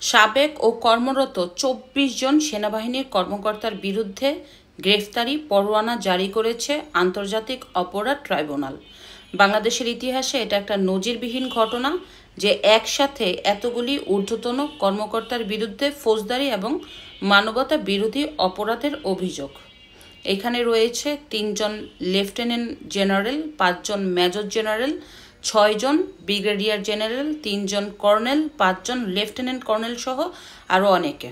সাবেক ও কর্মরত ২৪ জন সেনাবাহিনীর কর্মকর্তার বিরুদ্ধে গ্রেফতারি পরোয়ানা জারি করেছে আন্তর্জাতিক অপরাধ ট্রাইব্যুনাল। বাংলাদেশের ইতিহাসে এটা একটা নজিরবিহীন ঘটনা যে একসাথে এতগুলি ঊর্ধ্বতন কর্মকর্তার বিরুদ্ধে ফৌজদারি এবং মানবতা বিরোধী অপরাধের অভিযোগ। এখানে রয়েছে ৩ জন লেফটেন্যান্ট জেনারেল, ৫ জন মেজর জেনারেল, ৬ জন ব্রিগেডিয়ার জেনারেল, ৩ জন কর্নেল, ৫ জন লেফটেন্যান্ট কর্নেল সহ আরও অনেকে।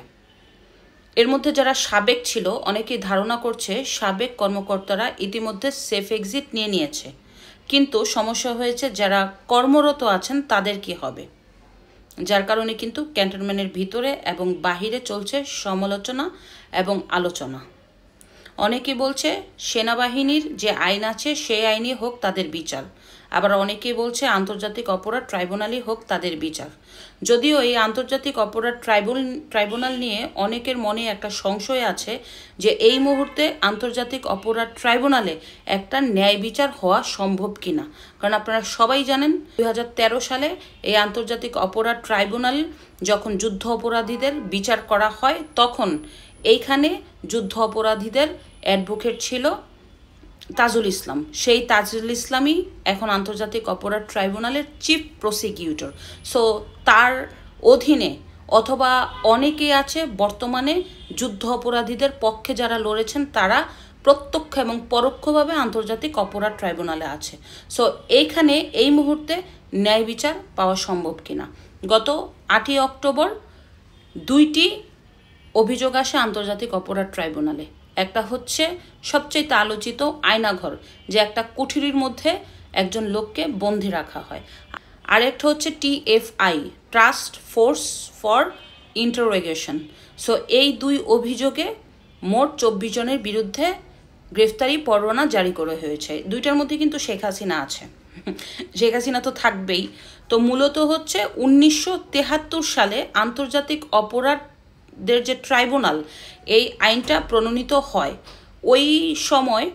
এর মধ্যে যারা সাবেক ছিল, অনেকেই ধারণা করছে সাবেক কর্মকর্তারা ইতিমধ্যে সেফ এক্সিট নিয়ে নিয়েছে, কিন্তু সমস্যা হয়েছে যারা কর্মরত আছেন তাদের কি হবে, যার কারণে কিন্তু ক্যান্টনমেন্টের ভিতরে এবং বাহিরে চলছে সমালোচনা এবং আলোচনা। অনেকেই বলছে সেনাবাহিনীর যে আইন আছে সেই আইনই হোক তাদের বিচার, আবার অনেকেই বলছে আন্তর্জাতিক অপরাধ ট্রাইব্যুনালই হোক তাদের বিচার। যদিও এই আন্তর্জাতিক অপরাধ ট্রাইব্যুনাল নিয়ে অনেকের মনে একটা সংশয় আছে যে এই মুহূর্তে আন্তর্জাতিক অপরাধ ট্রাইব্যুনালে একটা ন্যায় বিচার হওয়া সম্ভব কিনা, কারণ আপনারা সবাই জানেন ২০১৩ সালে এই আন্তর্জাতিক অপরাধ ট্রাইব্যুনাল যখন যুদ্ধ অপরাধীদের বিচার করা হয়, তখন এইখানে যুদ্ধ অপরাধীদের অ্যাডভোকেট ছিল তাজুল ইসলাম। সেই তাজুল ইসলামই এখন আন্তর্জাতিক অপরাধ ট্রাইব্যুনালের চিফ প্রসিকিউটর। সো তার অধীনে অথবা অনেকেই আছে বর্তমানে যুদ্ধ অপরাধীদের পক্ষে যারা লড়েছেন, তারা প্রত্যক্ষ এবং পরোক্ষভাবে আন্তর্জাতিক অপরাধ ট্রাইব্যুনালে আছে। সো এইখানে এই মুহূর্তে ন্যায় বিচার পাওয়া সম্ভব কিনা। গত ৮ই অক্টোবর ২টি অভিযোগ আসে আন্তর্জাতিক অপরাধ ট্রাইব্যুনালে। একটা হচ্ছে সবচেয়ে আলোচিত আয়নাঘর, যে একটা কুঠুরির মধ্যে একজন লোককে বন্দি রাখা হয়। আরেকটা হচ্ছে TFI, trust force for interrogation. So এই ২ অভিযোগে মোট ২৪ জনের বিরুদ্ধে গ্রেফতারি পরোয়ানা জারি করা হয়েছে। ২টার মধ্যে কিন্তু শেখ হাসিনা আছে। শেখ হাসিনা তো থাকবেই। তো মূলত হচ্ছে ১৯৭৩ সালে আন্তর্জাতিক অপরাধের যে ট্রাইব্যুনাল, এই আইনটা প্রণীত হয়। ওই সময়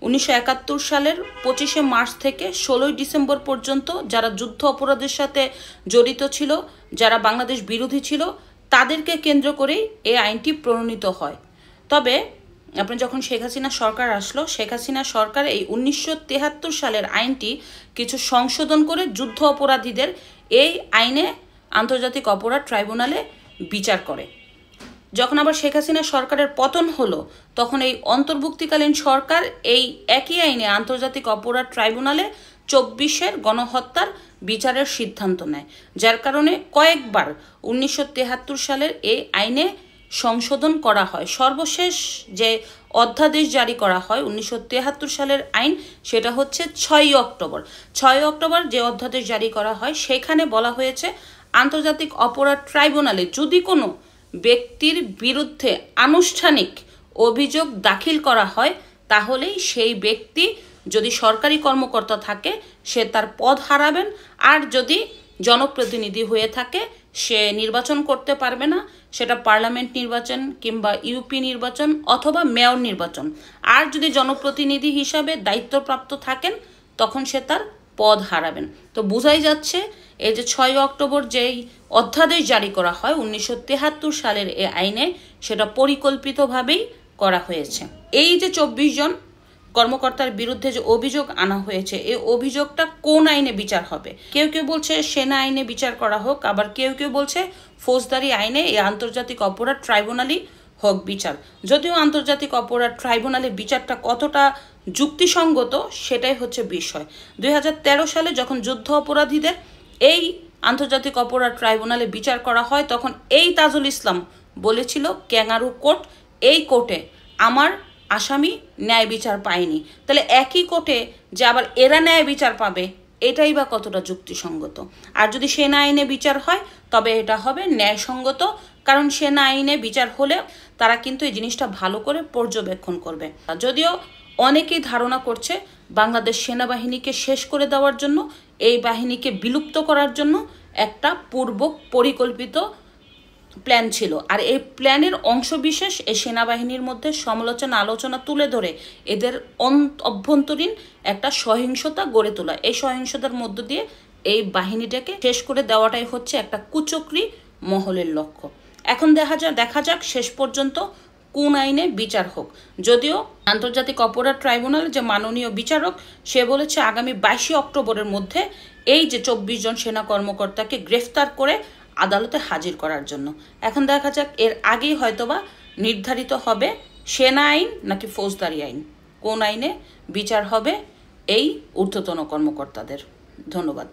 ১৯৭১ সালের ২৫শে মার্চ থেকে ১৬ই ডিসেম্বর পর্যন্ত যারা যুদ্ধ অপরাধের সাথে জড়িত ছিল, যারা বাংলাদেশ বিরোধী ছিল, তাদেরকে কেন্দ্র করেই এই আইনটি প্রণীত হয়। তবে আপনি যখন শেখ হাসিনা সরকার আসলো, শেখ হাসিনা সরকার এই ১৯৭৩ সালের আইনটি কিছু সংশোধন করে যুদ্ধ অপরাধীদের এই আইনে আন্তর্জাতিক অপরাধ ট্রাইব্যুনালে বিচার করে। যখন আবার শেখ হাসিনা সরকারের পতন হলো, তখন এই অন্তর্ভুক্তিকালীন সরকার এই একই আইনে আন্তর্জাতিক অপরাধ ট্রাইব্যুনালে ২৪-এর গণহত্যার বিচারের সিদ্ধান্ত নেয়, যার কারণে কয়েকবার ১৯৭৩ সালের এই আইনে সংশোধন করা হয়। সর্বশেষ যে অধ্যাদেশ জারি করা হয় ১৯৭৩ সালের আইন, সেটা হচ্ছে ৬ই অক্টোবর। ৬ই অক্টোবর যে অধ্যাদেশ জারি করা হয়, সেখানে বলা হয়েছে আন্তর্জাতিক অপরাধ ট্রাইব্যুনালে যদি কোনো ব্যক্তির বিরুদ্ধে আনুষ্ঠানিক অভিযোগ দাখিল করা হয়, তাহলেই সেই ব্যক্তি যদি সরকারি কর্মকর্তা থাকে সে তার পদ হারাবেন, আর যদি জনপ্রতিনিধি হয়ে থাকে সে নির্বাচন করতে পারবে না, সেটা পার্লামেন্ট নির্বাচন কিংবা ইউপি নির্বাচন অথবা মেয়র নির্বাচন। আর যদি জনপ্রতিনিধি হিসাবে দায়িত্বপ্রাপ্ত থাকেন, তখন সে তার পদ হারাবেন। তো বোঝাই যাচ্ছে এই যে ৬ই অক্টোবর যেই অধ্যাদেশ জারি করা হয় ১৯৭৩ সালের এই আইনে, সেটা পরিকল্পিতভাবেই করা হয়েছে। এই যে ২৪ জন কর্মকর্তার বিরুদ্ধে যে অভিযোগ আনা হয়েছে, এই অভিযোগটা কোন আইনে বিচার হবে? কেউ কেউ বলছে সেনা আইনে বিচার করা হোক, আবার কেউ কেউ বলছে ফৌজদারি আইনে এই আন্তর্জাতিক অপরাধ ট্রাইব্যুনালই হোক বিচার। যদিও আন্তর্জাতিক অপরাধ ট্রাইব্যুনালের বিচারটা কতটা যুক্তিসঙ্গত সেটাই হচ্ছে বিষয়। ২০১৩ সালে যখন যুদ্ধ অপরাধীদের এই আন্তর্জাতিক অপরাধ ট্রাইব্যুনালে বিচার করা হয়, তখন এই তাজুল ইসলাম বলেছিল ক্যাঙ্গারু কোর্ট, এই কোর্টে আমার আসামি ন্যায় বিচার পায়নি। তাহলে একই কোর্টে যে আবার এরা ন্যায় বিচার পাবে, এটাই বা কতটা যুক্তিসঙ্গত? আর যদি সেনা আইনে বিচার হয়, তবে এটা হবে ন্যায়সঙ্গত, কারণ সেনা আইনে বিচার হলে তারা কিন্তু এই জিনিসটা ভালো করে পর্যবেক্ষণ করবে। যদিও অনেকেই ধারণা করছে বাংলাদেশ সেনাবাহিনীকে শেষ করে দেওয়ার জন্য, এই বাহিনীকে বিলুপ্ত করার জন্য একটা পূর্ব পরিকল্পিত প্ল্যান ছিল, আর এই প্ল্যানের অংশবিশেষ এই সেনাবাহিনীর মধ্যে সমালোচনা আলোচনা তুলে ধরে এদের অভ্যন্তরীণ একটা সহিংসতা গড়ে তোলা। এই সহিংসতার মধ্য দিয়ে এই বাহিনীটাকে শেষ করে দেওয়াটাই হচ্ছে একটা কুচক্রি মহলের লক্ষ্য। এখন দেখা যাক শেষ পর্যন্ত কোন আইনে বিচার হোক। যদিও আন্তর্জাতিক অপরাধ ট্রাইব্যুনাল যে মাননীয় বিচারক, সে বলেছে আগামী 22 অক্টোবরের মধ্যে এই যে 24 জন সেনা কর্মকর্তাকে গ্রেফতার করে আদালতে হাজির করার জন্য। এখন দেখা যাক এর আগেই হয়তোবা নির্ধারিত হবে সেনা আইন নাকি ফৌজদারি আইন, কোন আইনে বিচার হবে এই ঊর্ধ্বতন কর্মকর্তাদের। ধন্যবাদ।